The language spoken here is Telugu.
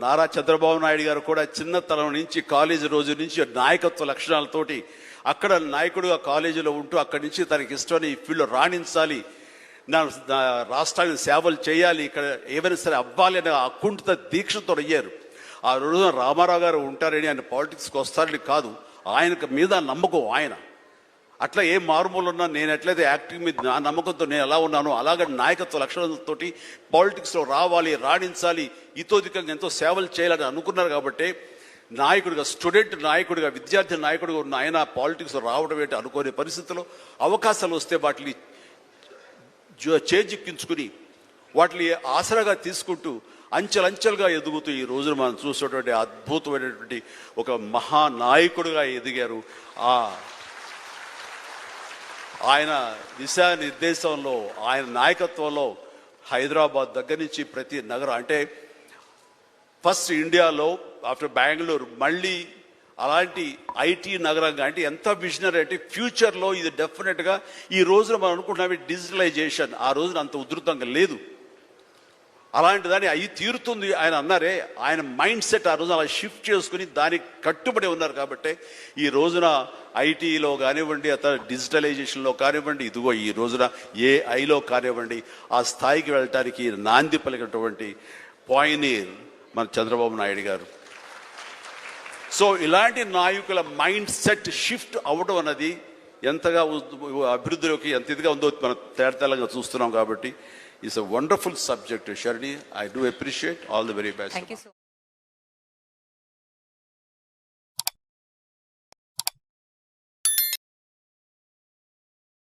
నారా చంద్రబాబు నాయుడు గారు కూడా చిన్నతనం నుంచి కాలేజీ రోజు నుంచి నాయకత్వ లక్షణాలతోటి అక్కడ నాయకుడుగా కాలేజీలో ఉంటూ అక్కడి నుంచి తనకి ఇష్టమైన ఈ ఫీల్డ్లో రాణించాలి, నా రాష్ట్రానికి సేవలు చేయాలి, ఇక్కడ ఏమైనా సరే అవ్వాలి అనే అకుంఠిత దీక్షతో అయ్యారు. ఆ రోజున రామారావు గారు ఉంటారని ఆయన పాలిటిక్స్కి వస్తారని కాదు, ఆయనకు మీద నమ్మకం ఆయన. అట్లా ఏ మారుమూలు ఉన్నా నేను ఎట్లయితే యాక్టింగ్ మీద నా నమ్మకంతో నేను ఎలా ఉన్నానో అలాగే నాయకత్వ లక్షణాలతోటి పాలిటిక్స్లో రావాలి, రాణించాలి, ఇతోధికంగా ఎంతో సేవలు చేయాలని అనుకున్నారు. కాబట్టి నాయకుడిగా, స్టూడెంట్ నాయకుడిగా, విద్యార్థి నాయకుడిగా ఉన్న ఆయన పాలిటిక్స్లో రావడం ఏంటి అనుకోని పరిస్థితుల్లో అవకాశాలు వస్తే వాటిని చేజిక్కించుకుని వాటిని ఆసరాగా తీసుకుంటూ అంచెలంచెలుగా ఎదుగుతూ ఈ రోజున మనం చూసేటువంటి అద్భుతమైనటువంటి ఒక మహానాయకుడిగా ఎదిగారు. ఆయన దిశానిర్దేశంలో, ఆయన నాయకత్వంలో హైదరాబాద్ దగ్గర నుంచి ప్రతి నగరం, అంటే ఫస్ట్ ఇండియాలో ఆఫ్టర్ బెంగళూరు మళ్ళీ అలాంటి ఐటీ నగరంగా, అంటే ఎంత విజనరీ అంటే ఫ్యూచర్లో ఇది డెఫినెట్గా ఈ రోజున మనం అనుకుంటున్నాం డిజిటలైజేషన్ ఆ రోజున అంత ఉధృతంగా లేదు, అలాంటి దాన్ని అవి తీరుతుంది ఆయన అన్నారే. ఆయన మైండ్ సెట్ ఆ రోజున అలా షిఫ్ట్ చేసుకుని దానికి కట్టుబడి ఉన్నారు. కాబట్టి ఈ రోజున ఐటీలో కానివ్వండి, అతను డిజిటలైజేషన్లో కానివ్వండి, ఇదిగో ఈ రోజున ఏఐలో కానివ్వండి, ఆ స్థాయికి వెళ్ళటానికి నాంది పలికినటువంటి పాయనీర్ మన చంద్రబాబు నాయుడు గారు. సో ఇలాంటి నాయకుల మైండ్ సెట్ షిఫ్ట్ అవ్వడం అన్నది ఎంతగా అభివృద్ధిలోకి ఎంత ఇదిగా ఉందో మనం తేటతెల్లంగా చూస్తున్నాం. కాబట్టి it's a wonderful subject, Sharini. I do appreciate. All the very best. Thank you so much.